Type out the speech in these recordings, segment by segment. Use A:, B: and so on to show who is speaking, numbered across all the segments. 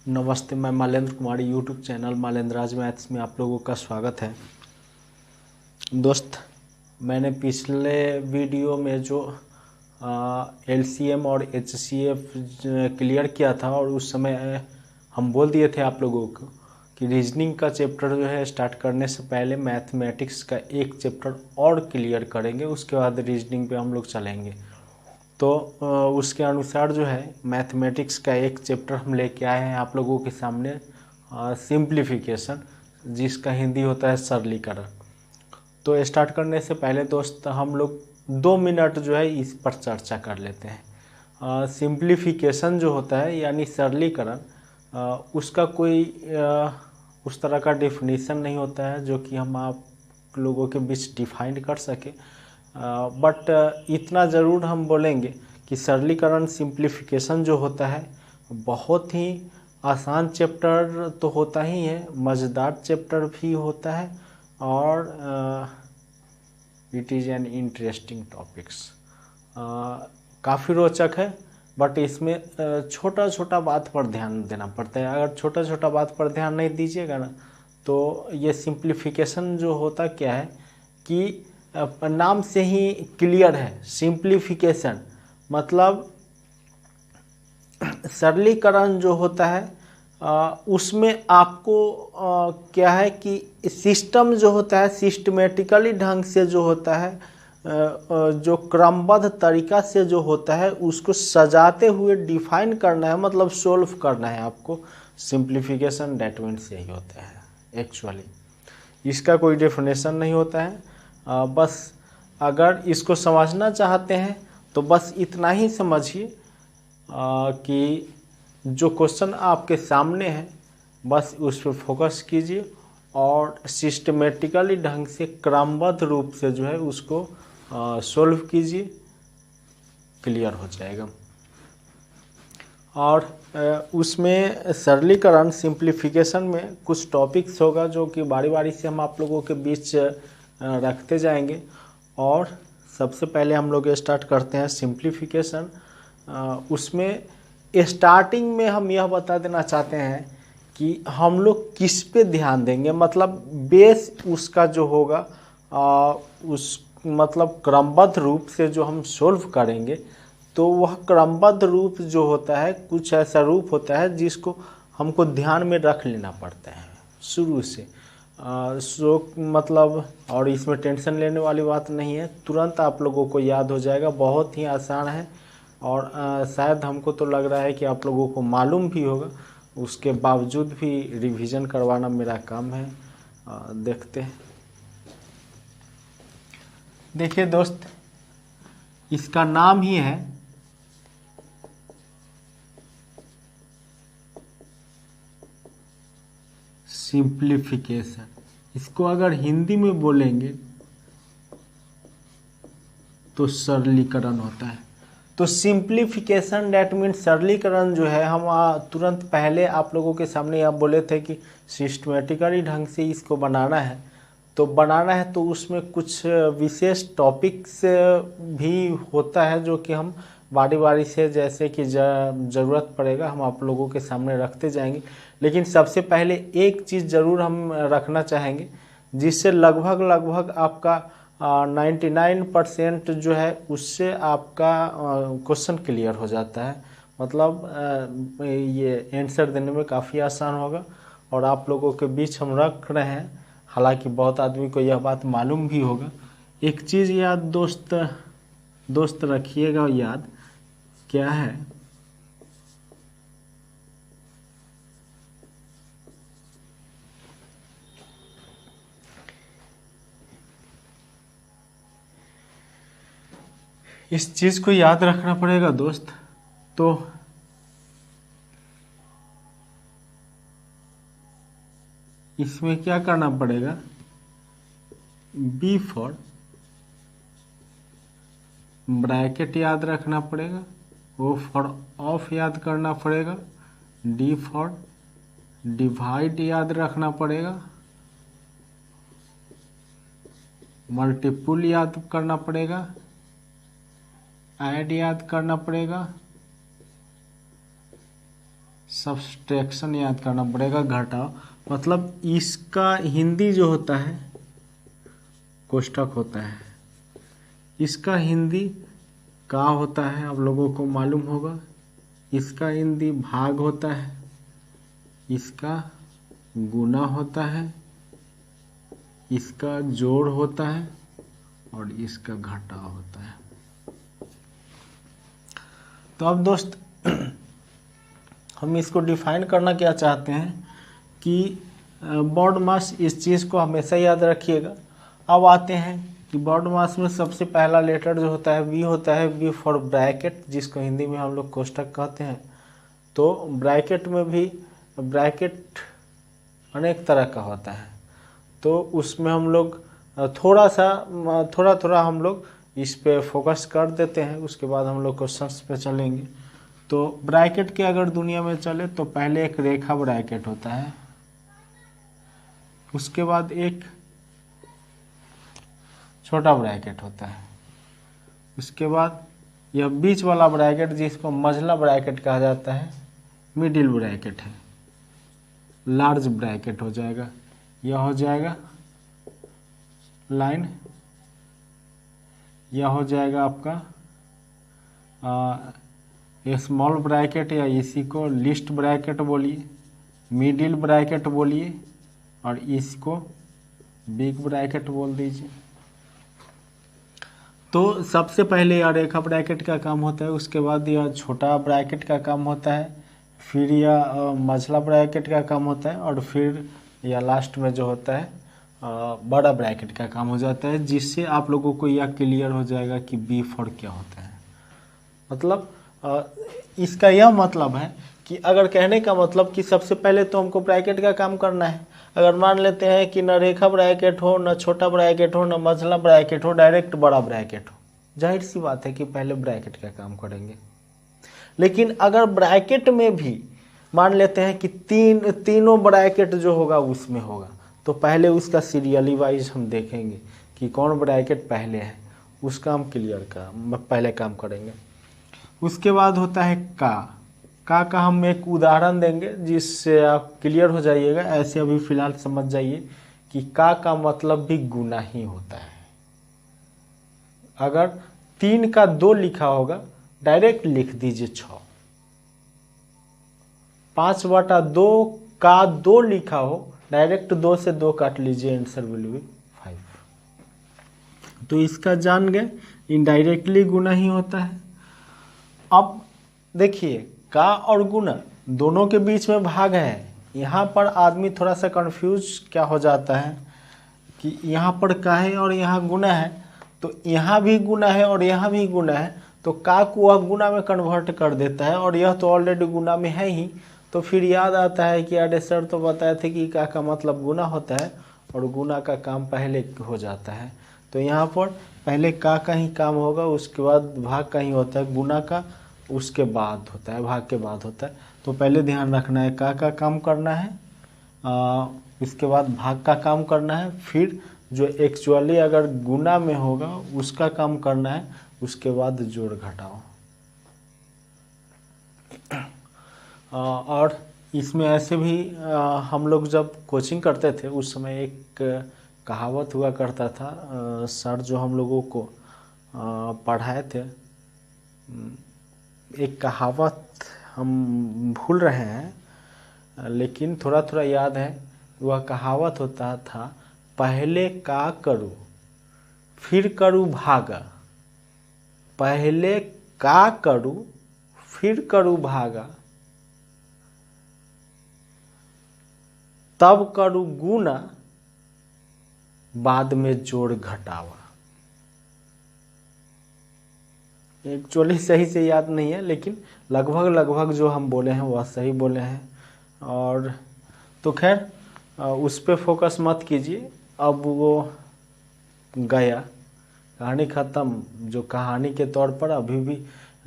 A: नमस्ते, मैं मालेंद्र कुमारी YouTube channel मालेंद्राज maths में आप लोगों का स्वागत है। दोस्त, मैंने पिछले वीडियो में जो एलसीएम और एचसीएफ क्लियर किया था और उस समय हम बोल दिए थे आप लोगों को कि रीजनिंग का चैप्टर जो है स्टार्ट करने से पहले मैथमेटिक्स का एक चैप्टर और क्लियर करेंगे, उसके बाद रीजनिंग पे हम लोग चलेंगे। तो उसके अनुसार जो है मैथमेटिक्स का एक चैप्टर हम लेके आए हैं आप लोगों के सामने, सिंप्लीफिकेशन, जिसका हिंदी होता है सरलीकरण। तो स्टार्ट करने से पहले दोस्त हम लोग 2 मिनट जो है इस पर चर्चा कर लेते हैं। सिंप्लीफिकेशन जो होता है यानी सरलीकरण, उसका कोई उस तरह का डेफिनेशन नहीं होता है जो कि हम आप लोगों के बीच डिफाइन कर सके। बट इतना ज़रूर हम बोलेंगे कि सरलीकरण सिंप्लीफिकेशन जो होता है बहुत ही आसान चैप्टर तो होता ही है, मज़ेदार चैप्टर भी होता है और it is an interesting topics. काफ़ी रोचक है, बट इसमें छोटा छोटा बात पर ध्यान देना पड़ता है। अगर छोटा छोटा बात पर ध्यान नहीं दीजिएगा ना तो ये सिंप्लीफिकेशन जो होता क्या है कि नाम से ही क्लियर है। सिंप्लीफिकेशन मतलब सरलीकरण जो होता है उसमें आपको क्या है कि सिस्टम जो होता है सिस्टमेटिकली ढंग से जो होता है, जो क्रमबद्ध तरीका से जो होता है उसको सजाते हुए डिफाइन करना है, मतलब सोल्व करना है आपको। सिंप्लीफिकेशन डेट मीन्स यही होता है एक्चुअली। इसका कोई डेफिनेशन नहीं होता है। बस अगर इसको समझना चाहते हैं तो बस इतना ही समझिए कि जो क्वेश्चन आपके सामने है बस उस पर फोकस कीजिए और सिस्टमेटिकली ढंग से क्रमबद्ध रूप से जो है उसको सॉल्व कीजिए, क्लियर हो जाएगा। और उसमें सरलीकरण सिंप्लीफिकेशन में कुछ टॉपिक्स होगा जो कि बारी बारी से हम आप लोगों के बीच रखते जाएंगे। और सबसे पहले हम लोग स्टार्ट करते हैं सिंप्लीफिकेशन। उसमें स्टार्टिंग में हम यह बता देना चाहते हैं कि हम लोग किस पे ध्यान देंगे, मतलब बेस उसका जो होगा उस मतलब क्रमबद्ध रूप से जो हम सोल्व करेंगे तो वह क्रमबद्ध रूप जो होता है कुछ ऐसा रूप होता है जिसको हमको ध्यान में रख लेना पड़ता है शुरू से। मतलब और इसमें टेंशन लेने वाली बात नहीं है, तुरंत आप लोगों को याद हो जाएगा, बहुत ही आसान है। और शायद हमको तो लग रहा है कि आप लोगों को मालूम भी होगा, उसके बावजूद भी रिवीजन करवाना मेरा काम है। देखते हैं। देखिए दोस्त, इसका नाम ही है सिंप्लीफिकेशन। इसको अगर हिंदी में बोलेंगे तो सरलीकरण होता है। तो सिंप्लीफिकेशन डेट मीन्स सरलीकरण जो है, हम तुरंत पहले आप लोगों के सामने आप बोले थे कि सिस्टमेटिकली ढंग से इसको बनाना है। तो बनाना है तो उसमें कुछ विशेष टॉपिक्स भी होता है जो कि हम बारी बारी से जैसे कि ज़रूरत पड़ेगा हम आप लोगों के सामने रखते जाएंगे। लेकिन सबसे पहले एक चीज़ ज़रूर हम रखना चाहेंगे जिससे लगभग आपका 99% जो है उससे आपका क्वेश्चन क्लियर हो जाता है। मतलब ये आंसर देने में काफ़ी आसान होगा और आप लोगों के बीच हम रख रहे हैं, हालांकि बहुत आदमी को यह बात मालूम भी होगा। एक चीज़ याद दोस्त रखिएगा, याद क्या है, इस चीज़ को याद रखना पड़ेगा दोस्त। तो इसमें क्या करना पड़ेगा, बी फॉर ब्रैकेट याद रखना पड़ेगा, ओ फॉर ऑफ याद करना पड़ेगा, डी फॉर डिवाइड याद रखना पड़ेगा, मल्टीपुल याद करना पड़ेगा, ऐड याद करना पड़ेगा, सब्सट्रैक्शन याद करना पड़ेगा, घटाओ। मतलब इसका हिंदी जो होता है कोष्ठक होता है, इसका हिंदी का होता है, आप लोगों को मालूम होगा। इसका हिंदी भाग होता है, इसका गुना होता है, इसका जोड़ होता है और इसका घटाव होता है। तो अब दोस्त हम इसको डिफाइन करना क्या चाहते हैं कि बॉड मास, इस चीज़ को हमेशा याद रखिएगा। अब आते हैं कि बॉड मास में सबसे पहला लेटर जो होता है वी होता है, वी फॉर ब्रैकेट, जिसको हिंदी में हम लोग कोष्ठक कहते हैं। तो ब्रैकेट में भी ब्रैकेट अनेक तरह का होता है, तो उसमें हम लोग थोड़ा हम लोग इस पे फोकस कर देते हैं, उसके बाद हम लोग क्वेश्चंस पे चलेंगे। तो ब्रैकेट के अगर दुनिया में चले तो पहले एक रेखा ब्रैकेट होता है, उसके बाद एक छोटा ब्रैकेट होता है, उसके बाद यह बीच वाला ब्रैकेट जिसको मझला ब्रैकेट कहा जाता है, मिडिल ब्रैकेट है, लार्ज ब्रैकेट हो जाएगा। यह हो जाएगा लाइन, यह हो जाएगा आपका स्मॉल ब्रैकेट, या इसी को लिस्ट ब्रैकेट बोलिए, मिडिल ब्रैकेट बोलिए, और इसको बिग ब्रैकेट बोल दीजिए। तो सबसे पहले यह रेखा ब्रैकेट का काम होता है, उसके बाद यह छोटा ब्रैकेट का काम होता है, फिर यह मझला ब्रैकेट का काम होता है, और फिर यह लास्ट में जो होता है बड़ा ब्रैकेट का काम हो जाता है, जिससे आप लोगों को यह क्लियर हो जाएगा कि बी फॉर क्या होता है। मतलब इसका यह मतलब है कि अगर कहने का मतलब कि सबसे पहले तो हमको ब्रैकेट का काम करना है। अगर मान लेते हैं कि न रेखा ब्रैकेट हो, न छोटा ब्रैकेट हो, न मझला ब्रैकेट हो, डायरेक्ट बड़ा ब्रैकेट हो, जाहिर सी बात है कि पहले ब्रैकेट का काम करेंगे। लेकिन अगर ब्रैकेट में भी मान लेते हैं कि तीनों ब्रैकेट जो होगा उसमें होगा, तो पहले उसका सीरियली वाइज हम देखेंगे कि कौन ब्रैकेट पहले है, उसका हम पहले काम करेंगे। उसके बाद होता है का हम एक उदाहरण देंगे जिससे आप क्लियर हो जाइएगा। ऐसे अभी फिलहाल समझ जाइए कि का मतलब भी गुना ही होता है। अगर 3 का 2 लिखा होगा, डायरेक्ट लिख दीजिए 6। 5/2 का 2 लिखा हो, डायरेक्ट 2 से 2 काट लीजिए, आंसर विल बी 5। तो इसका जान गए, इनडायरेक्टली गुना ही होता है। अब देखिए, का और गुना दोनों के बीच में भाग है। यहाँ पर आदमी थोड़ा सा कंफ्यूज क्या हो जाता है कि यहाँ पर का है और यहाँ गुना है, तो यहाँ भी गुना है और यहाँ भी गुना है, तो का को वह गुना में कन्वर्ट कर देता है, और यह तो ऑलरेडी गुना में है ही। तो फिर याद आता है कि अरे सर तो बताए थे कि का मतलब गुना होता है, और गुना का काम पहले हो जाता है। तो यहाँ पर पहले का ही काम होगा, उसके बाद भाग का ही होता है, गुना का उसके बाद होता है, भाग के बाद होता है। तो पहले ध्यान रखना है का काम करना है, इसके बाद भाग का काम करना है, फिर जो एक्चुअली अगर गुना में होगा उसका काम करना है, उसके बाद जोड़ घटाओ। और इसमें ऐसे भी हम लोग जब कोचिंग करते थे उस समय एक कहावत हुआ करता था, सर जो हम लोगों को पढ़ाए थे, एक कहावत हम भूल रहे हैं लेकिन थोड़ा याद है। वह कहावत होता था, पहले का करूँ फिर करूँ भागा, पहले का करूँ फिर करूँ भागा, तब करूँ गुना बाद में जोड़ घटावा। एक्चुअली सही से याद नहीं है, लेकिन लगभग जो हम बोले हैं वह सही बोले हैं। और तो खैर उस पर फोकस मत कीजिए, अब वो गया, कहानी ख़त्म। जो कहानी के तौर पर अभी भी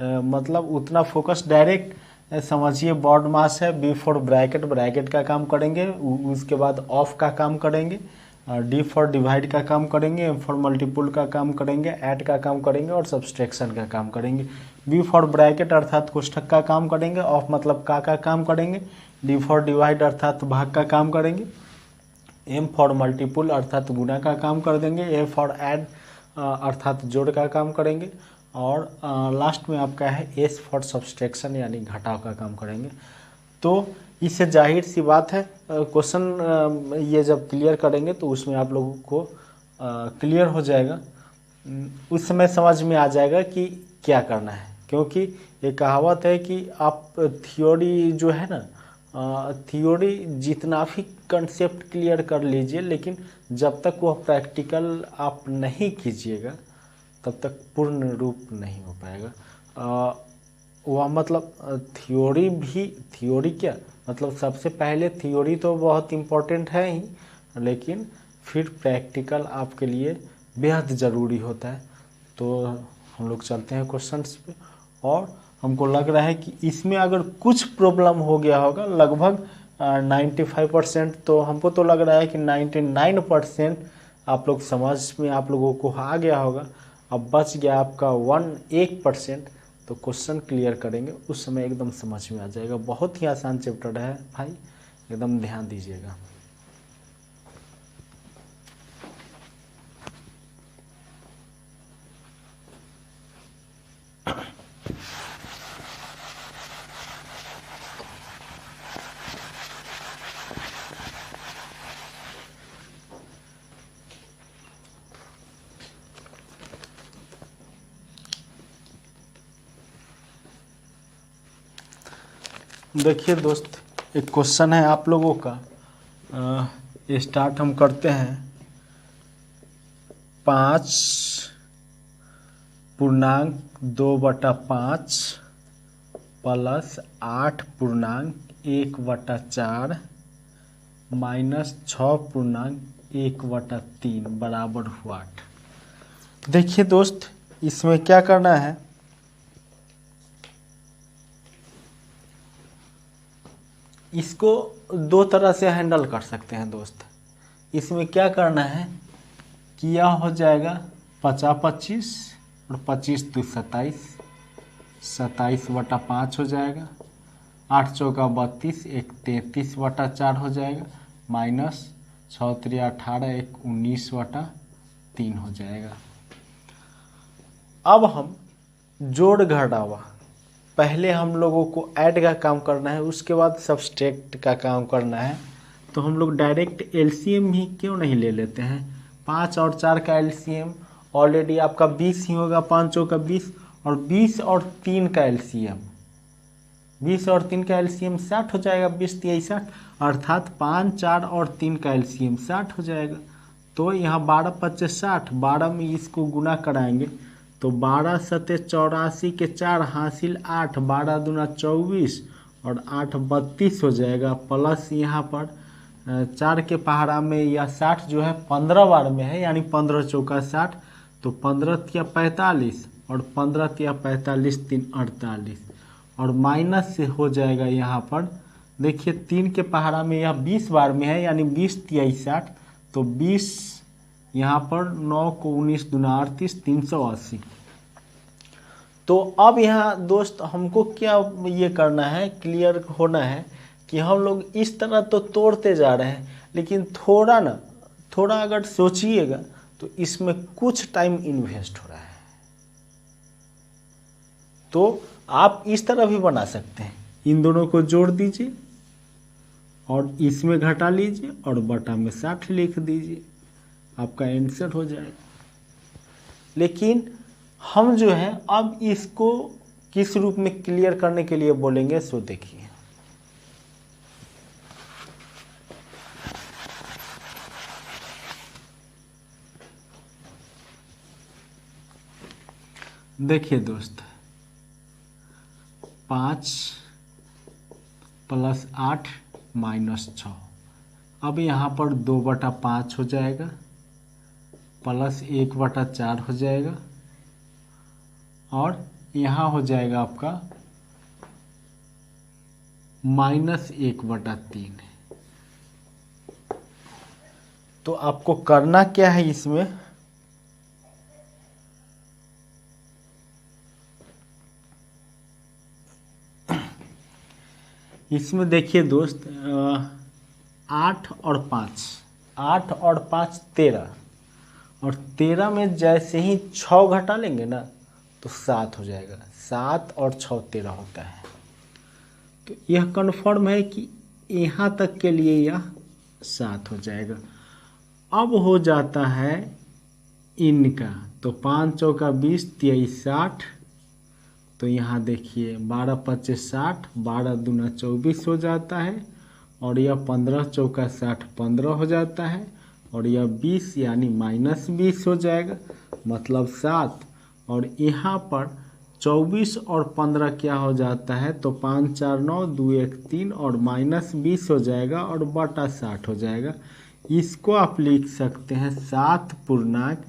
A: मतलब उतना फोकस डायरेक्ट समझिए, बॉड मास है, बी फॉर ब्रैकेट, ब्रैकेट का काम करेंगे, उसके बाद ऑफ का काम करेंगे, डी फॉर डिवाइड का काम करेंगे, एम फॉर मल्टीपुल का काम करेंगे, ऐड का काम करेंगे और सब्सट्रैक्शन का काम करेंगे। बी फॉर ब्रैकेट अर्थात कोष्ठक का काम करेंगे, ऑफ मतलब का काम करेंगे, डी फॉर डिवाइड अर्थात भाग का काम करेंगे, एम फॉर मल्टीपुल अर्थात गुणा का काम कर देंगे, ए फॉर ऐड अर्थात जोड़ का काम करेंगे और लास्ट में आपका है एस फॉर सब्सट्रैक्शन यानी घटाव का काम करेंगे। तो इससे जाहिर सी बात है क्वेश्चन ये जब क्लियर करेंगे तो उसमें आप लोगों को क्लियर हो जाएगा, उस समय समझ में आ जाएगा कि क्या करना है। क्योंकि ये कहावत है कि आप थियोरी जो है ना, थियोरी जितना भी कंसेप्ट क्लियर कर लीजिए, लेकिन जब तक वह प्रैक्टिकल आप नहीं कीजिएगा तब तक पूर्ण रूप नहीं हो पाएगा। वह मतलब थियोरी क्या मतलब, सबसे पहले थियोरी तो बहुत इम्पोर्टेंट है ही, लेकिन फिर प्रैक्टिकल आपके लिए बेहद ज़रूरी होता है। तो हम लोग चलते हैं क्वेश्चंस पे, और हमको लग रहा है कि इसमें अगर कुछ प्रॉब्लम हो गया होगा, लगभग 95%, तो हमको तो लग रहा है कि 99% आप लोग समझ में आप लोगों को आ गया होगा। अब बच गया आपका 1%, तो क्वेश्चन क्लियर करेंगे उस समय एकदम समझ में आ जाएगा। बहुत ही आसान चैप्टर है भाई, एकदम ध्यान दीजिएगा। देखिए दोस्त, एक क्वेश्चन है आप लोगों का, स्टार्ट हम करते हैं। 5.2/5 प्लस 8.1/4 माइनस 6.1/3 बराबर हुआ 8। देखिए दोस्त, इसमें क्या करना है, इसको दो तरह से हैंडल कर सकते हैं दोस्त। इसमें क्या करना है कि यह हो जाएगा 50-25 और 25 2 27, 27/5 हो जाएगा, 8 चौका 32, 1 33/4 हो जाएगा, माइनस 6 3 18, 1 19/3 हो जाएगा। अब हम जोड़ घटावा, पहले हम लोगों को ऐड का काम करना है, उसके बाद सब्सट्रैक्ट का काम करना है। तो हम लोग डायरेक्ट एलसीएम ही क्यों नहीं ले लेते हैं। 5 और 4 का एलसीएम ऑलरेडी आपका 20 ही होगा, 5 का 20, और 20 और 3 का एलसीएम 20 और 3 का एलसीएम 60 हो जाएगा, 20 3 60, अर्थात 5 4 और 3 का एलसीएम 60 हो जाएगा। तो यहाँ 12 25 60, 12 में इसको गुना कराएंगे तो 12 7 84 के 4 हासिल 8, 12 दूना 24 और 8 32 हो जाएगा, प्लस यहाँ पर 4 के पहाड़ा में या 60 जो है 15 बार में है, यानी 15 चौका 60, तो 15 तिया 45 और 15 तिया 45 3 48, और माइनस से हो जाएगा यहाँ पर। देखिए 3 के पहाड़ा में यह 20 बार में है, यानी 20 तिया 60, तो 20 यहाँ पर 9 को 19 दूना 38, 380। तो अब यहाँ दोस्त हमको क्या ये करना है, क्लियर होना है कि हम लोग इस तरह तो तोड़ते जा रहे हैं, लेकिन थोड़ा अगर सोचिएगा तो इसमें कुछ टाइम इन्वेस्ट हो रहा है। तो आप इस तरह भी बना सकते हैं, इन दोनों को जोड़ दीजिए और इसमें घटा लीजिए और बटा में 60 लिख दीजिए, आपका आंसर हो जाएगा। लेकिन हम जो है अब इसको किस रूप में क्लियर करने के लिए बोलेंगे, सो देखिए। देखिए दोस्त, 5 + 8 - 6, अब यहाँ पर 2/5 हो जाएगा, प्लस 1/4 हो जाएगा, और यहाँ हो जाएगा आपका -1/3। तो आपको करना क्या है इसमें, इसमें देखिए दोस्त 8 और 5, 8 और 5 13, और 13 में जैसे ही 6 घटा लेंगे ना तो 7 हो जाएगा। 7 और 6 13 होता है। तो यह कन्फर्म है कि यहाँ तक के लिए यह 7 हो जाएगा। अब हो जाता है इनका, तो 5 चौका 20, 23 60, तो यहाँ देखिए 12 25 60, 12 दूना 24 हो जाता है, और यह 15 चौका 60 15 हो जाता है, और यह 20 यानी -20 हो जाएगा, मतलब 7। और यहाँ पर 24 और 15 क्या हो जाता है, तो 5 4 9, 2 1 3, और -20 हो जाएगा और बटा 60 हो जाएगा। इसको आप लिख सकते हैं 7 पूर्णांक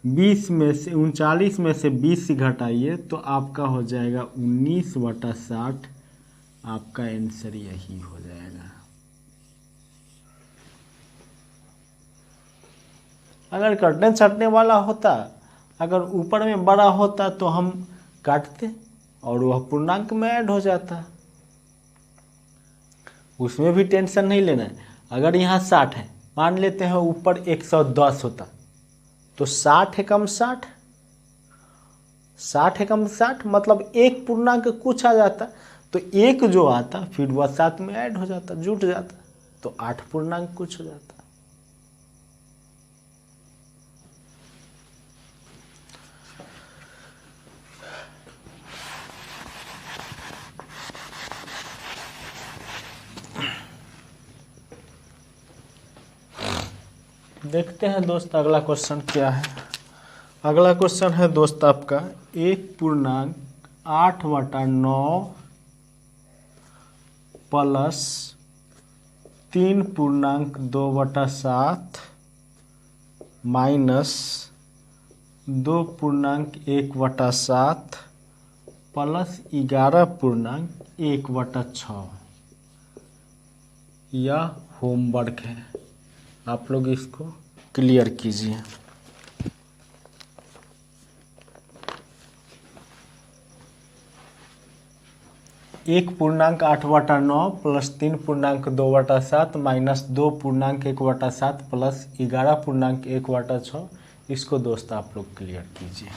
A: 20 में से 39 में से 20 घटाइए तो आपका हो जाएगा 19/60। आपका आंसर यही हो जाएगा। अगर कटने छटने वाला होता, अगर ऊपर में बड़ा होता तो हम काटते और वह पूर्णांक में ऐड हो जाता, उसमें भी टेंशन नहीं लेना है। अगर यहाँ 60 है, मान लेते हैं ऊपर 110 होता, तो 60 एकम 60, 60 एकम 60 मतलब एक पूर्णांक कुछ आ जाता, तो एक जो आता फिर वह 7 में ऐड हो जाता, जुट जाता, तो 8 पूर्णांक कुछ हो जाता। देखते हैं दोस्त अगला क्वेश्चन क्या है। अगला क्वेश्चन है दोस्त आपका 1/8/9 प्लस 3/2/7 माइनस 2/1/7 प्लस 11/1/6। यह होमवर्क है, आप लोग इसको क्लियर कीजिए। एक पूर्णांक 8/9 प्लस 3/2/7 माइनस 2/1/7 प्लस 11/1/6, इसको दोस्त आप लोग क्लियर कीजिए।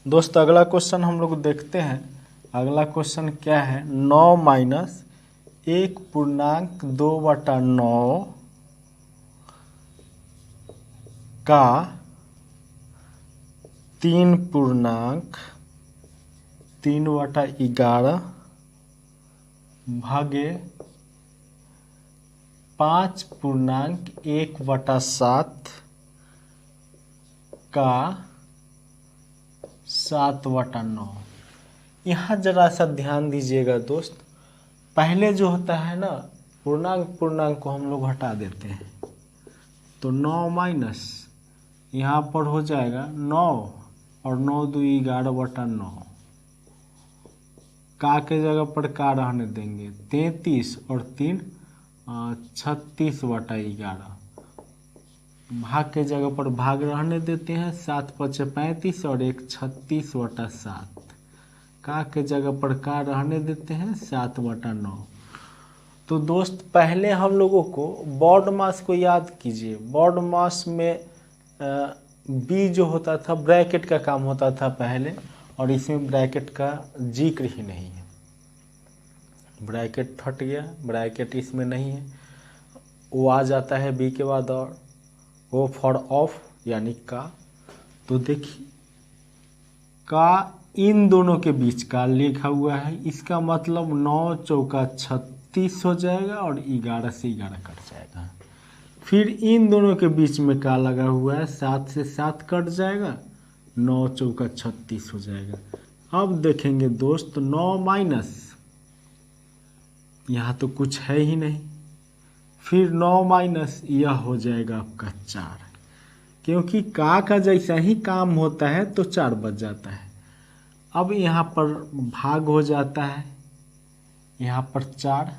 A: दोस्त अगला क्वेश्चन हम लोग देखते हैं। अगला क्वेश्चन क्या है, 9 माइनस 1/2/9 का 3/3/11 भागे 5/1/7 का 7/9। यहाँ जरा सा ध्यान दीजिएगा दोस्त, पहले जो होता है ना पूर्णांक को हम लोग हटा देते हैं, तो 9 माइनस यहाँ पर हो जाएगा 9 और 9 2 11/9, का के जगह पर का रहने देंगे 33 और 3 36/11, भाग के जगह पर भाग रहने देते हैं, 7 5 35 और 1 36/7, का के जगह पर का रहने देते हैं 7/9। तो दोस्त पहले हम लोगों को बॉड मास को याद कीजिए। बॉड मास में बी जो होता था ब्रैकेट का काम होता था पहले, और इसमें ब्रैकेट का जिक्र ही नहीं है, ब्रैकेट हट गया, ब्रैकेट इसमें नहीं है, वो आ जाता है बी के बाद और वो फॉर ऑफ यानी का। तो देखिए का इन दोनों के बीच का लिखा हुआ है, इसका मतलब 9 चौका 36 हो जाएगा और 11 से 11 कट जाएगा। फिर इन दोनों के बीच में का लगा हुआ है, 7 से 7 कट जाएगा, 9 चौका 36 हो जाएगा। अब देखेंगे दोस्त 9 माइनस, यहाँ तो कुछ है ही नहीं, फिर 9 माइनस यह हो जाएगा आपका 4, क्योंकि का जैसा ही काम होता है तो 4 बच जाता है। अब यहाँ पर भाग हो जाता है, यहाँ पर 4।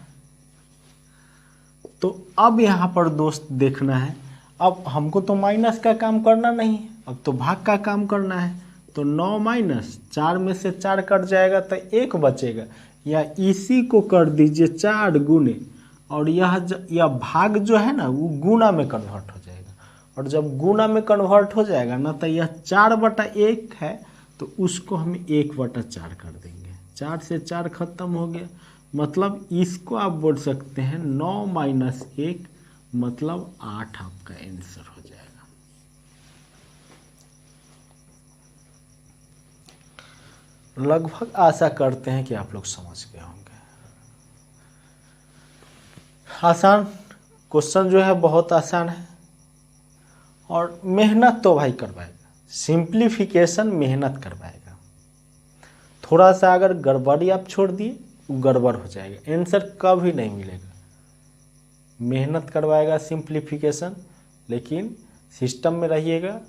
A: तो अब यहाँ पर दोस्त देखना है, अब हमको तो माइनस का काम करना नहीं है, अब तो भाग का काम करना है। तो 9 माइनस 4 में से 4 कट जाएगा तो 1 बचेगा, या इसी को कर दीजिए 4 गुने, और यह भाग जो है ना वो गुना में कन्वर्ट हो जाएगा। और जब गुना में कन्वर्ट हो जाएगा ना तो यह 4/1 है, तो उसको हम 1/4 कर देंगे। 4 से 4 खत्म हो गया, मतलब इसको आप बोल सकते हैं 9 माइनस 1 मतलब 8 आपका आंसर हो जाएगा। लगभग आशा करते हैं कि आप लोग समझ गए होंगे। आसान क्वेश्चन जो है बहुत आसान है, और मेहनत तो भाई करवाएगा, सिंप्लीफिकेशन मेहनत करवाएगा। थोड़ा सा अगर गड़बड़ी आप छोड़ दिए गड़बड़ हो जाएगा, आंसर कभी नहीं मिलेगा। मेहनत करवाएगा सिंप्लीफिकेशन, लेकिन सिस्टम में रहिएगा,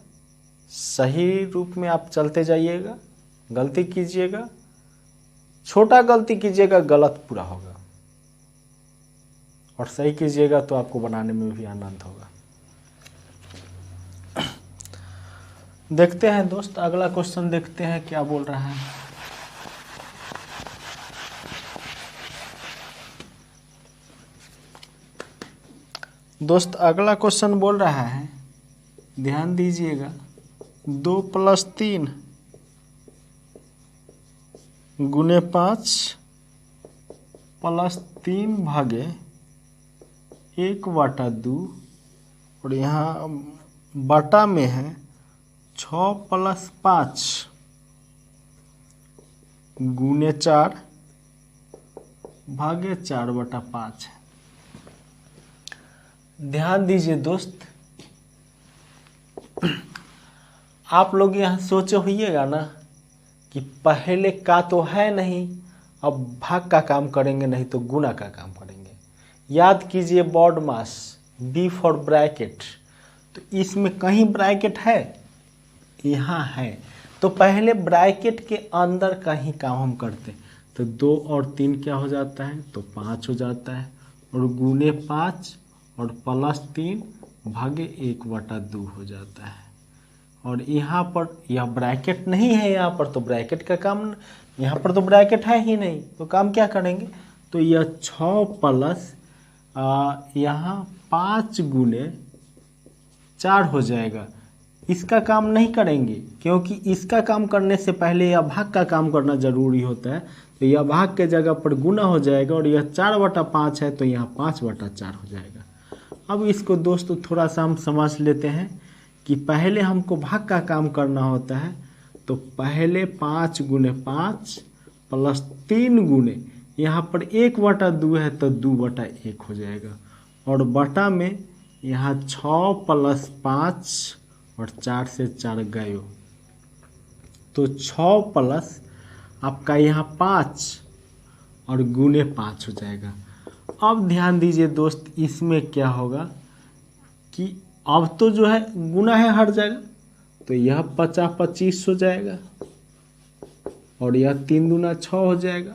A: सही रूप में आप चलते जाइएगा। गलती कीजिएगा, छोटा गलती कीजिएगा गलत पूरा होगा, और सही कीजिएगा तो आपको बनाने में भी आनंद होगा। देखते हैं दोस्त, अगला क्वेश्चन देखते हैं क्या बोल रहा है। दोस्त अगला क्वेश्चन बोल रहा है, ध्यान दीजिएगा, 2 + 3 गुने 5 + 3 भागे 1/2, और यहाँ बटा में है 6 + 5 गुने 4 भागे 4/5 है। ध्यान दीजिए दोस्त, आप लोग यहाँ सोचे होइएगा ना कि पहले का तो है नहीं, अब भाग का काम करेंगे नहीं तो गुना का काम करेंगे। याद कीजिए BODMAS, B for bracket, तो इसमें कहीं ब्रैकेट है, यहाँ है, तो पहले ब्रैकेट के अंदर का ही काम हम करते हैं। तो 2 और 3 क्या हो जाता है, तो 5 हो जाता है, और गुने 5 और +3 भागे 1/2 हो जाता है। और यहाँ पर यह ब्रैकेट नहीं है, यहाँ पर तो ब्रैकेट का काम, यहाँ पर तो ब्रैकेट है ही नहीं, तो काम क्या करेंगे, तो यह 6 प्लस यहाँ 5 गुने 4 हो जाएगा। इसका काम नहीं करेंगे, क्योंकि इसका काम करने से पहले यह भाग का काम करना जरूरी होता है। तो यह भाग के जगह पर गुना हो जाएगा, और यह 4/5 है तो यहाँ 5/4 हो जाएगा। अब इसको दोस्तों थोड़ा सा हम समझ लेते हैं कि पहले हमको भाग का काम करना होता है, तो पहले 5 गुने 5 + 3 गुने, यहाँ पर 1/2 है तो 2/1 हो जाएगा, और बटा में यहाँ 6 + 5 और 4 से 4 गए, तो 6 प्लस आपका यहाँ 5 और गुने 5 हो जाएगा। अब ध्यान दीजिए दोस्त, इसमें क्या होगा कि अब तो जो है गुना है हट जाएगा, तो यह 25 हो जाएगा, और यह 3 दूना 6 हो जाएगा,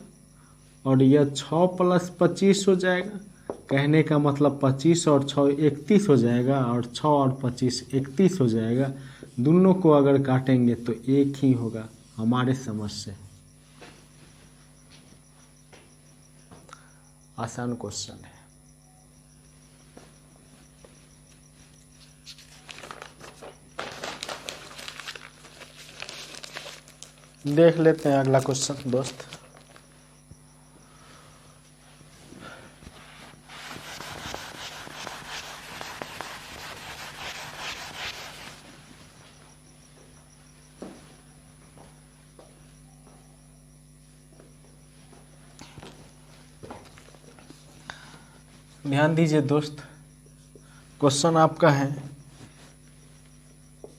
A: और यह 6 + 25 हो जाएगा। कहने का मतलब 25 और 6 31 हो जाएगा, और 6 और 25 31 हो जाएगा। दोनों को अगर काटेंगे तो एक ही होगा हमारे समझ से। आसान क्वेश्चन है। देख लेते हैं अगला क्वेश्चन दोस्त। ध्यान दीजिए दोस्त, क्वेश्चन आपका है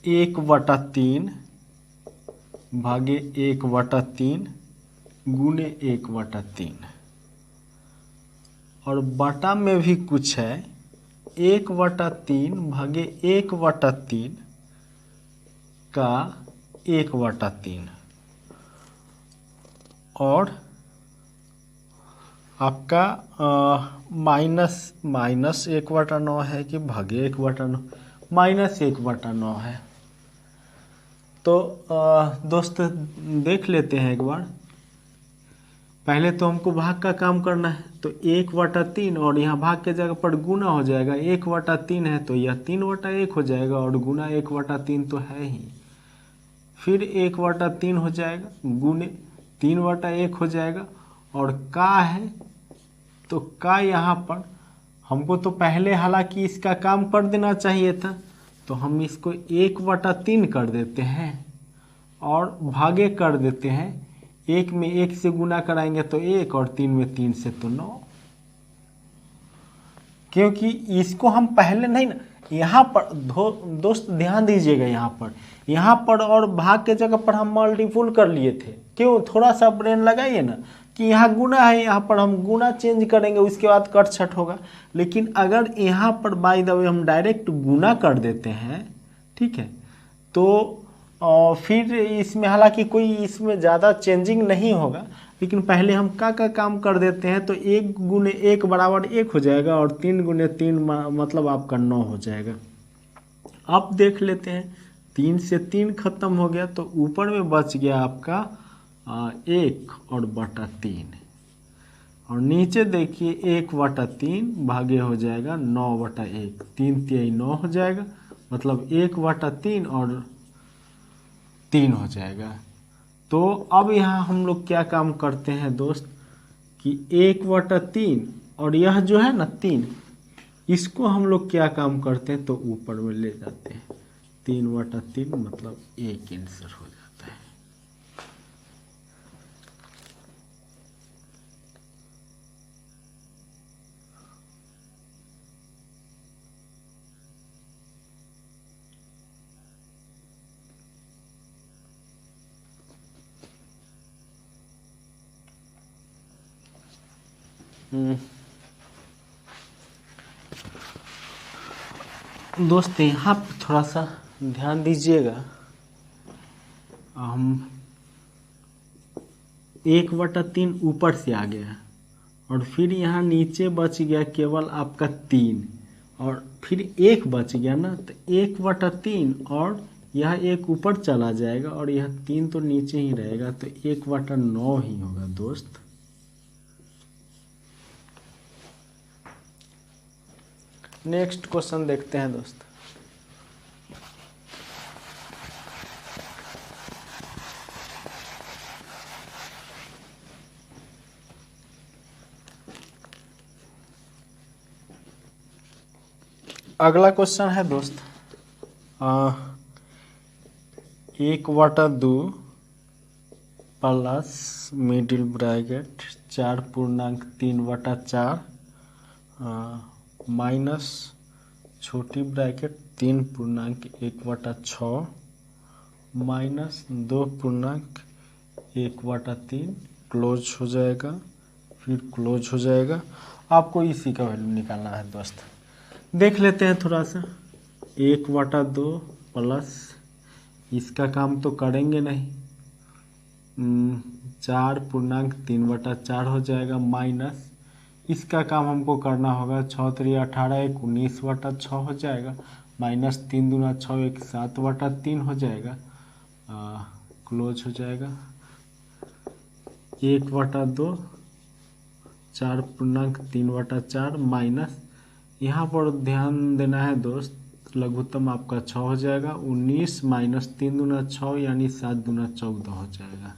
A: 1/3 भागे 1/3 गुने 1/3, और बटा में भी कुछ है 1/3 भागे 1/3 का 1/3, और आपका माइनस 1/9 है कि भागे 1/9? -1/9 है। तो दोस्त देख लेते हैं एक बार। पहले तो हमको भाग का काम करना है, तो 1/3 और यहाँ भाग के जगह पर गुना हो जाएगा। 1/3 है तो यह 3/1 हो जाएगा और गुना 1/3 तो है ही। फिर 1/3 हो जाएगा, गुने 3/1 हो जाएगा। और का है तो का यहाँ पर हमको तो पहले हालांकि इसका काम कर देना चाहिए था, तो हम इसको 1/3 कर देते हैं और भागे कर देते हैं। 1 में 1 से गुना कराएंगे तो 1 और 3 में 3 से तो 9, क्योंकि इसको हम पहले नहीं ना यहाँ पर दोस्त ध्यान दीजिएगा। यहाँ पर और भाग के जगह पर हम मल्टीपुल कर लिए थे। क्यों? थोड़ा सा ब्रेन लगाइए ना कि यहाँ गुना है, यहाँ पर हम गुना चेंज करेंगे, उसके बाद कट छट होगा। लेकिन अगर यहाँ पर बाय द वे हम डायरेक्ट गुना कर देते हैं, ठीक है, तो फिर इसमें हालांकि कोई इसमें ज़्यादा चेंजिंग नहीं होगा। लेकिन पहले हम का काम कर देते हैं, तो 1 गुने 1 बराबर 1 हो जाएगा और 3 गुने 3 मतलब आपका 9 हो जाएगा। अब देख लेते हैं, 3 से 3 खत्म हो गया तो ऊपर में बच गया आपका 1 और बटा 3, और नीचे देखिए 1/3 भागे हो जाएगा 9/1, 3 तिहाई 9 हो जाएगा, मतलब 1/3 और 3 हो जाएगा। तो अब यहाँ हम लोग क्या काम करते हैं दोस्त कि 1/3 और यह जो है ना 3, इसको हम लोग क्या काम करते हैं तो ऊपर में ले जाते हैं। 3/3 मतलब 1 आंसर हो जाता है। दोस्त यहाँ पे थोड़ा सा ध्यान दीजिएगा। हम 1/3 ऊपर से आ गया और फिर यहाँ नीचे बच गया केवल आपका 3 और फिर 1 बच गया ना, तो 1/3 और यह 1 ऊपर चला जाएगा और यह 3 तो नीचे ही रहेगा, तो 1/9 ही होगा दोस्त। नेक्स्ट क्वेश्चन देखते हैं दोस्त। अगला क्वेश्चन है दोस्त 1/2 प्लस मिडिल ब्रैकेट 4.3/4 माइनस छोटी ब्रैकेट 3.1/6 माइनस 2.1/3 क्लोज हो जाएगा, फिर क्लोज हो जाएगा। आपको इसी का वैल्यू निकालना है दोस्त। देख लेते हैं थोड़ा सा। 1/2 प्लस इसका काम तो करेंगे नहीं, 4.3/4 हो जाएगा, माइनस इसका काम हमको करना होगा 6 3 18 1 19/6 हो जाएगा, माइनस 3 दूना 6 1 7/3 हो जाएगा, क्लोज हो जाएगा। 1/2 4.3/4 माइनस यहाँ पर ध्यान देना है दोस्त, लघुत्तम आपका 6 हो जाएगा, 19 माइनस 3 दूना 6 यानी 7 दूना 14 हो जाएगा।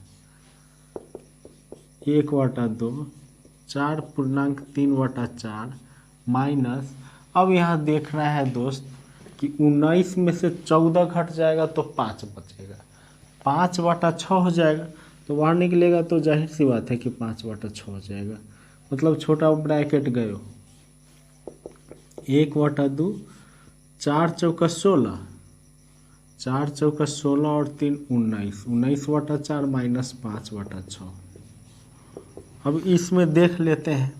A: 1/2 4.3/4 माइनस, अब यहाँ देखना है दोस्त कि 19 में से 14 घट जाएगा तो 5 बचेगा, 5/6 हो जाएगा, तो बाहर निकलेगा तो जाहिर सी बात है कि 5/6 हो जाएगा, मतलब छोटा ब्रैकेट गयो। 1/2 4 चौका 16, 4 चौका 16 और 3 19, 19/4 माइनस 5/6। अब इसमें देख लेते हैं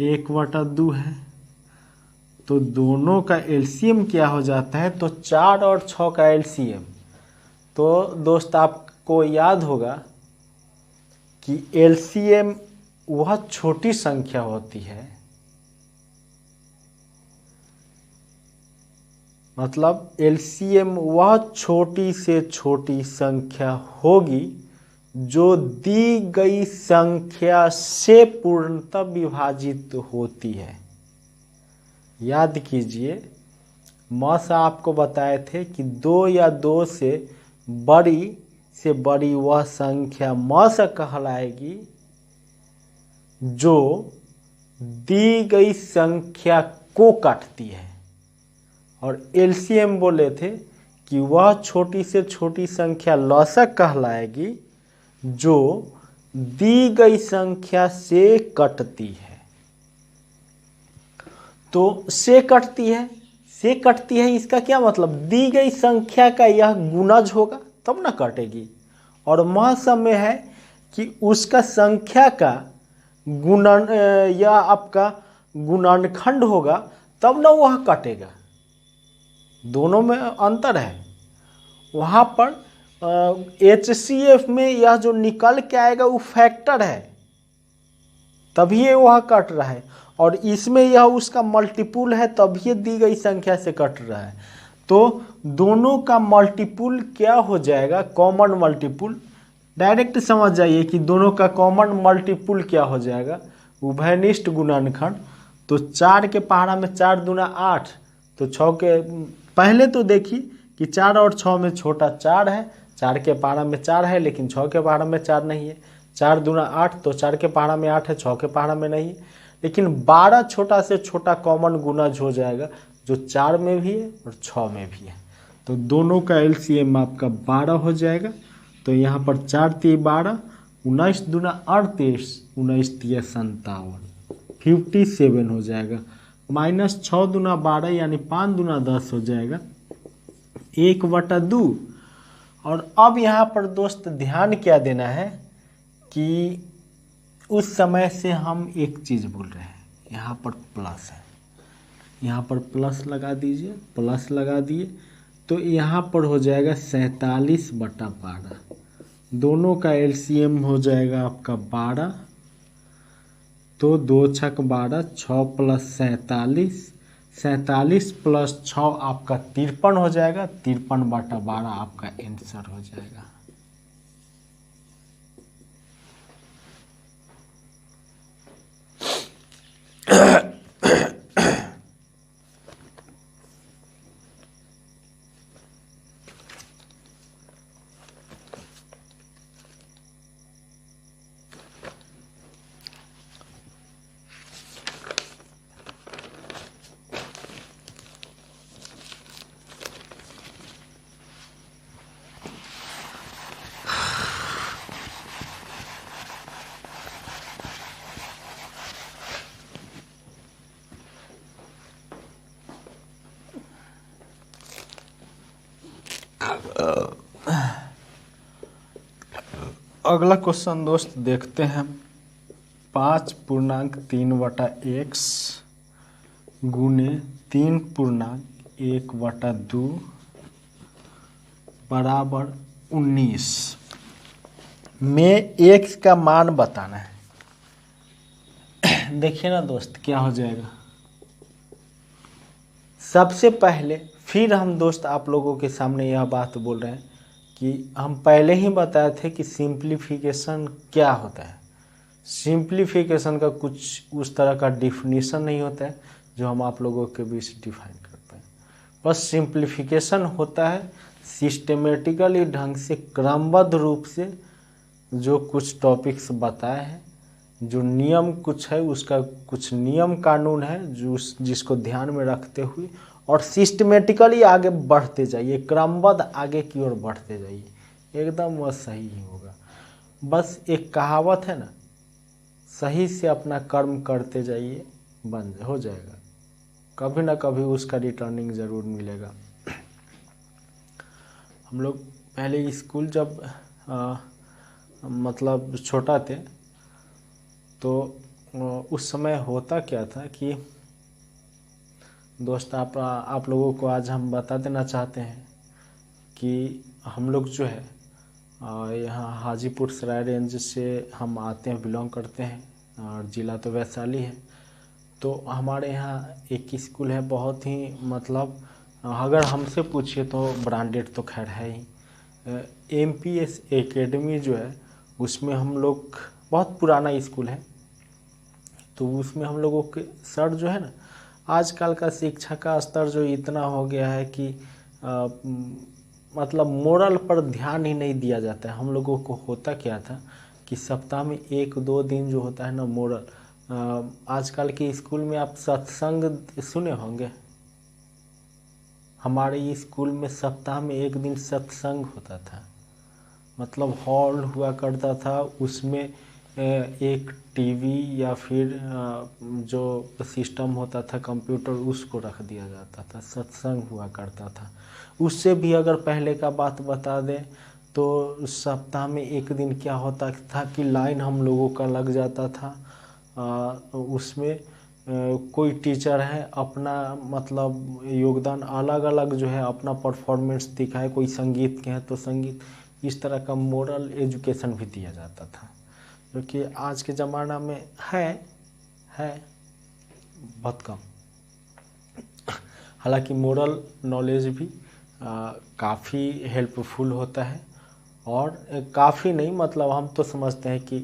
A: 1/2 है तो दोनों का एलसीएम क्या हो जाता है, तो 4 और 6 का एलसीएम। तो दोस्त आपको याद होगा कि एलसीएम वह छोटी संख्या होती है, मतलब एलसीएम वह छोटी से छोटी संख्या होगी जो दी गई संख्या से पूर्णतः विभाजित होती है। याद कीजिए, मौसा आपको बताए थे कि 2 या 2 से बड़ी वह संख्या मौसा कहलाएगी जो दी गई संख्या को काटती है, और एलसीएम बोले थे कि वह छोटी से छोटी संख्या लौसा कहलाएगी जो दी गई संख्या से कटती है। तो से कटती है इसका क्या मतलब, दी गई संख्या का यह गुणज होगा तब ना कटेगी, और महसम में है कि उसका संख्या का गुणन या आपका गुणनखंड होगा तब ना वह कटेगा। दोनों में अंतर है। वहाँ पर HCF में यह जो निकल के आएगा वो फैक्टर है, तभी ये वह कट रहा है, और इसमें यह उसका मल्टीपुल है तभी दी गई संख्या से कट रहा है। तो दोनों का मल्टीपुल क्या हो जाएगा, कॉमन मल्टीपुल। डायरेक्ट समझ जाइए कि दोनों का कॉमन मल्टीपुल क्या हो जाएगा, उभयनिष्ठ गुणनखंड। तो 4 के पहाड़ा में 4 दूना 8, तो 6 के पहले तो देखिए कि 4 और 6 में छोटा 4 है, 4 के पहाड़ा में 4 है लेकिन 6 के पहाड़ा में 4 नहीं है। 4 दूना 8, तो 4 के पहाड़ा में 8 है, 6 के पहाड़ा में नहीं है। लेकिन 12 छोटा से छोटा कॉमन गुणज हो जाएगा जो 4 में भी है और 6 में भी है। तो दोनों का एलसीएम आपका 12 हो जाएगा। तो यहाँ पर 4 × 3 = 12, 19 दूना 38, 19 × 3 = 57, 57 हो जाएगा। -6 दूना 12 यानी 5 दूना 10 हो जाएगा, 1/2। और अब यहाँ पर दोस्त ध्यान क्या देना है कि उस समय से हम एक चीज़ बोल रहे हैं, यहाँ पर प्लस है, यहाँ पर प्लस लगा दीजिए, प्लस लगा दिए तो यहाँ पर हो जाएगा 47/12। दोनों का एलसीएम हो जाएगा आपका 12, तो 2 × 6 = 12, 6 + 47, 47 + 6 आपका 53 हो जाएगा, 53/12 आपका आंसर हो जाएगा। अगला क्वेश्चन दोस्त देखते हैं। 5.3/x गुने 3.1/2 बराबर 19 में x का मान बताना है। देखिए ना दोस्त क्या हो जाएगा। सबसे पहले फिर हम दोस्त आप लोगों के सामने यह बात बोल रहे हैं कि हम पहले ही बताए थे कि सिंप्लीफिकेशन क्या होता है। सिंप्लीफिकेशन का कुछ उस तरह का डिफिनीशन नहीं होता है जो हम आप लोगों के बीच डिफाइन कर पाए। बस सिंप्लीफिकेशन होता है सिस्टेमेटिकली ढंग से क्रमबद्ध रूप से जो कुछ टॉपिक्स बताए हैं, जो नियम कुछ है उसका कुछ नियम कानून है जो जिसको ध्यान में रखते हुए और सिस्टमेटिकली आगे बढ़ते जाइए, क्रमबद्ध आगे की ओर बढ़ते जाइए, एकदम वह सही ही होगा। बस एक कहावत है ना, सही से अपना कर्म करते जाइए, बन हो जाएगा, कभी ना कभी उसका रिटर्निंग ज़रूर मिलेगा। हम लोग पहले स्कूल जब मतलब छोटा थे तो उस समय होता क्या था कि दोस्त आप लोगों को आज हम बता देना चाहते हैं कि हम लोग जो है यहाँ हाजीपुर सराय रेंज से हम आते हैं, बिलोंग करते हैं और ज़िला तो वैशाली है। तो हमारे यहाँ एक स्कूल है, बहुत ही मतलब अगर हमसे पूछिए तो ब्रांडेड तो खैर है ही, MPS एकेडमी जो है उसमें हम लोग, बहुत पुराना स्कूल है, तो उसमें हम लोगों के सर जो है ना, आजकल का शिक्षा का स्तर जो इतना हो गया है कि मतलब मोरल पर ध्यान ही नहीं दिया जाता है। हम लोगों को होता क्या था कि सप्ताह में 1-2 दिन जो होता है ना मोरल, आजकल के स्कूल में आप सत्संग सुने होंगे, हमारे स्कूल में सप्ताह में 1 दिन सत्संग होता था। मतलब हॉल हुआ करता था, उसमें एक टीवी या फिर जो सिस्टम होता था कंप्यूटर, उसको रख दिया जाता था, सत्संग हुआ करता था। उससे भी अगर पहले का बात बता दें तो सप्ताह में 1 दिन क्या होता था कि लाइन हम लोगों का लग जाता था। उसमें कोई टीचर है अपना मतलब योगदान अलग अलग जो है अपना परफॉर्मेंस दिखाए, कोई संगीत के हैं तो संगीत, इस तरह का मोरल एजुकेशन भी दिया जाता था, जो कि आज के ज़माना में है बहुत कम। हालांकि मोरल नॉलेज भी काफ़ी हेल्पफुल होता है, और काफ़ी नहीं मतलब हम तो समझते हैं कि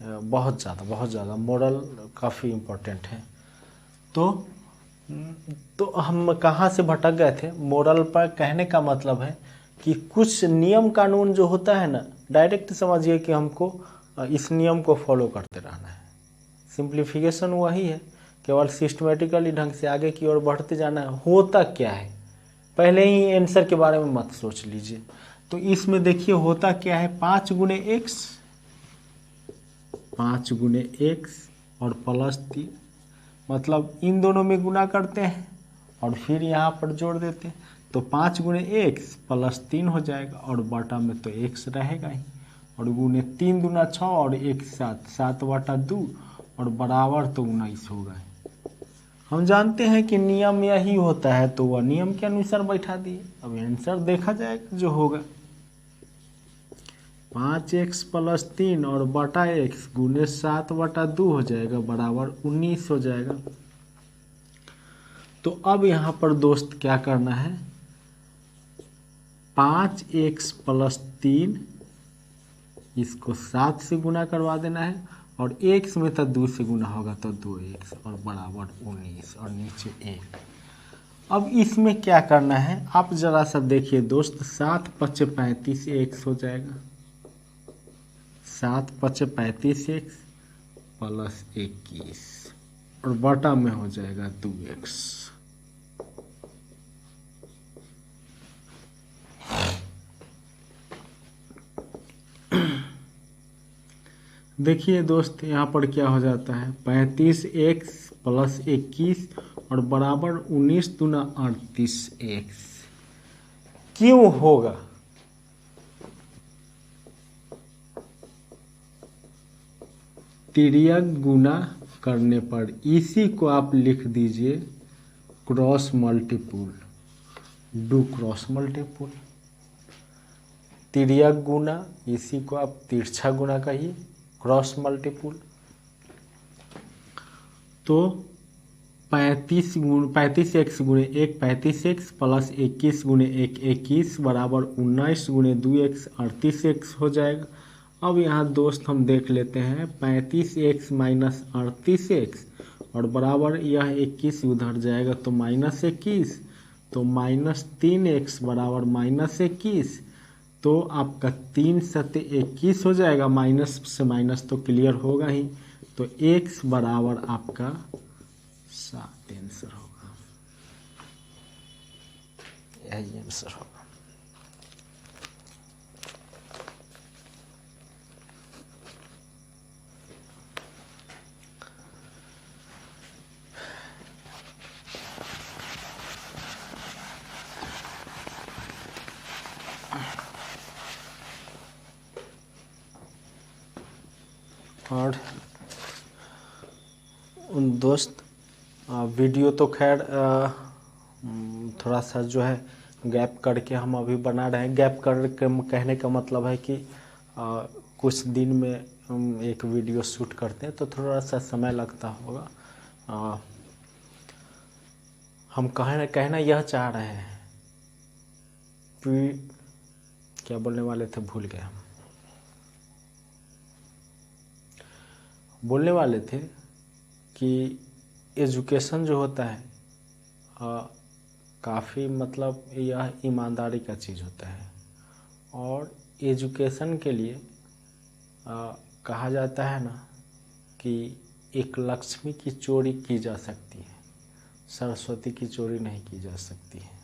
A: बहुत ज़्यादा मोरल काफ़ी इम्पोर्टेंट है। तो हम कहाँ से भटक गए थे, मोरल पर कहने का मतलब है कि कुछ नियम कानून जो होता है ना, डायरेक्ट समझिए कि हमको इस नियम को फॉलो करते रहना है। सिंप्लीफिकेशन वही है, केवल सिस्टमेटिकली ढंग से आगे की ओर बढ़ते जाना है। होता क्या है, पहले ही आंसर के बारे में मत सोच लीजिए। तो इसमें देखिए होता क्या है, 5 गुणे x और +3, मतलब इन दोनों में गुना करते हैं और फिर यहाँ पर जोड़ देते हैं, तो 5 गुणे x +3 हो जाएगा, और बटा में तो x रहेगा ही, और गुणे 3 दूना 6 और 1 7, 7/2 और बराबर तो 19 होगा। हम जानते हैं कि नियम यही होता है, तो वह नियम के अनुसार बैठा दिए। अब आंसर देखा जाएगा जो होगा, 5x + 3 और बटा x गुने 7/2 हो जाएगा, बराबर 19 हो जाएगा। तो अब यहाँ पर दोस्त क्या करना है, 5x + 3 इसको 7 से गुना करवा देना है, और x में तो 2 से गुना होगा तो 2x और बराबर 19 और नीचे 1। अब इसमें क्या करना है आप जरा सा देखिए दोस्त, 7 × 5 = 35x हो जाएगा, 7 × 5 = 35x + 21 और बटा में हो जाएगा 2x। देखिए दोस्त यहाँ पर क्या हो जाता है, 35x + 21 और बराबर 19 दूना 38x। क्यों होगा, तिर्यक गुना करने पर, इसी को आप लिख दीजिए cross multiple, do cross multiple. तिर्यक गुना, इसी को आप तिरछा गुना कहिए, क्रॉस मल्टीपुल। तो 35x गुणे 1 35x + 21 गुणे 1 21 बराबर 19 गुणे 2x 38x हो जाएगा। अब यहाँ दोस्त हम देख लेते हैं, 35x - 38x और बराबर यह 21 उधर जाएगा तो -21, तो -3x बराबर -21, तो आपका 3 × 21 हो जाएगा, माइनस से माइनस तो क्लियर होगा ही, तो x बराबर आपका 7 आंसर होगा, यही आंसर होगा। और उन दोस्त वीडियो तो खैर थोड़ा सा जो है गैप करके हम अभी बना रहे हैं। गैप कर के कहने का मतलब है कि कुछ दिन में हम एक वीडियो शूट करते हैं तो थोड़ा सा समय लगता होगा। हम कहना यह चाह रहे हैं, क्या बोलने वाले थे भूल गए हम। बोलने वाले थे कि एजुकेशन जो होता है काफ़ी मतलब यह ईमानदारी का चीज़ होता है, और एजुकेशन के लिए कहा जाता है ना कि एक लक्ष्मी की चोरी की जा सकती है, सरस्वती की चोरी नहीं की जा सकती है।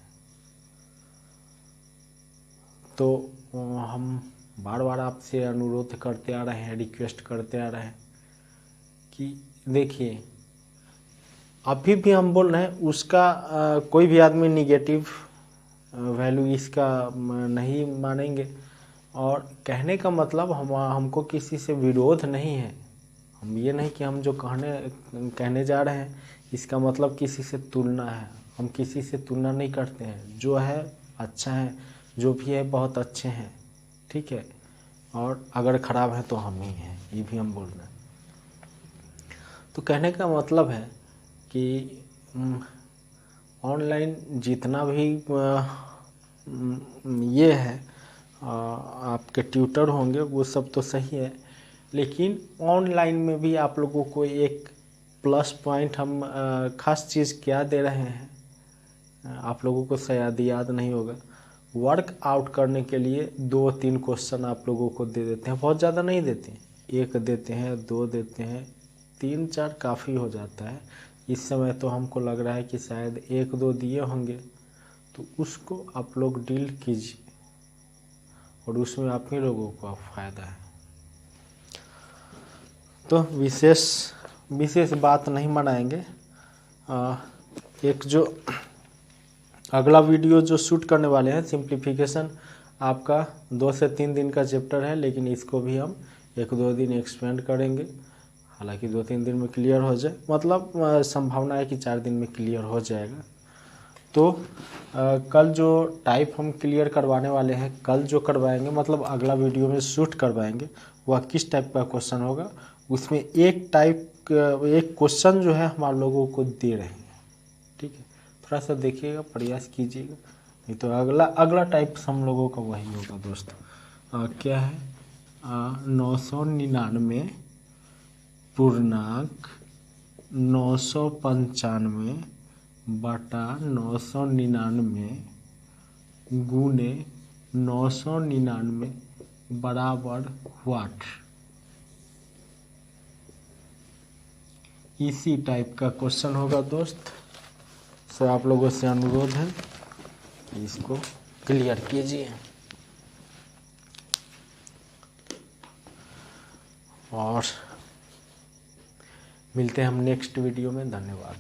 A: तो हम बार बार आपसे अनुरोध करते आ रहे हैं, रिक्वेस्ट करते आ रहे हैं कि देखिए, अभी भी हम बोल रहे हैं उसका कोई भी आदमी निगेटिव वैल्यू इसका नहीं मानेंगे। और कहने का मतलब हमको किसी से विरोध नहीं है। हम ये नहीं कि हम जो कहने जा रहे हैं इसका मतलब किसी से तुलना है। हम किसी से तुलना नहीं करते हैं। जो है अच्छा है, जो भी है बहुत अच्छे हैं, ठीक है। और अगर ख़राब है तो हम ही हैं, ये भी हम बोल रहे हैं। तो कहने का मतलब है कि ऑनलाइन जितना भी ये है आपके ट्यूटर होंगे वो सब तो सही है, लेकिन ऑनलाइन में भी आप लोगों को एक प्लस पॉइंट हम खास चीज़ क्या दे रहे हैं, आप लोगों को शायद याद नहीं होगा। वर्क आउट करने के लिए 2-3 क्वेश्चन आप लोगों को दे देते हैं, बहुत ज़्यादा नहीं देते, 1 देते हैं, 2 देते हैं, 3-4 काफ़ी हो जाता है। इस समय तो हमको लग रहा है कि शायद 1-2 दिए होंगे। तो उसको आप लोग डील कीजिए और उसमें आप ही लोगों को फ़ायदा है। तो विशेष बात नहीं बनाएंगे। एक जो अगला वीडियो जो शूट करने वाले हैं, सिंप्लीफिकेशन आपका 2 से 3 दिन का चैप्टर है, लेकिन इसको भी हम 1-2 दिन एक्सपेंड करेंगे। हालांकि 2-3 दिन में क्लियर हो जाए, मतलब संभावना है कि 4 दिन में क्लियर हो जाएगा। तो कल जो टाइप हम क्लियर करवाने वाले हैं, कल जो करवाएंगे मतलब अगला वीडियो में शूट करवाएंगे, वह किस टाइप का क्वेश्चन होगा, उसमें एक क्वेश्चन जो है हम आप लोगों को दे रहे हैं, ठीक है। थोड़ा सा देखिएगा, प्रयास कीजिएगा, नहीं तो अगला टाइप हम लोगों का वही होगा दोस्तों। क्या है 999 पूर्णांक 995 बटा 999 गुने 999 बराबर व्हाट। इसी टाइप का क्वेश्चन होगा दोस्त। सो आप लोगों से अनुरोध है कि इसको क्लियर कीजिए, और मिलते हैं हम नेक्स्ट वीडियो में। धन्यवाद।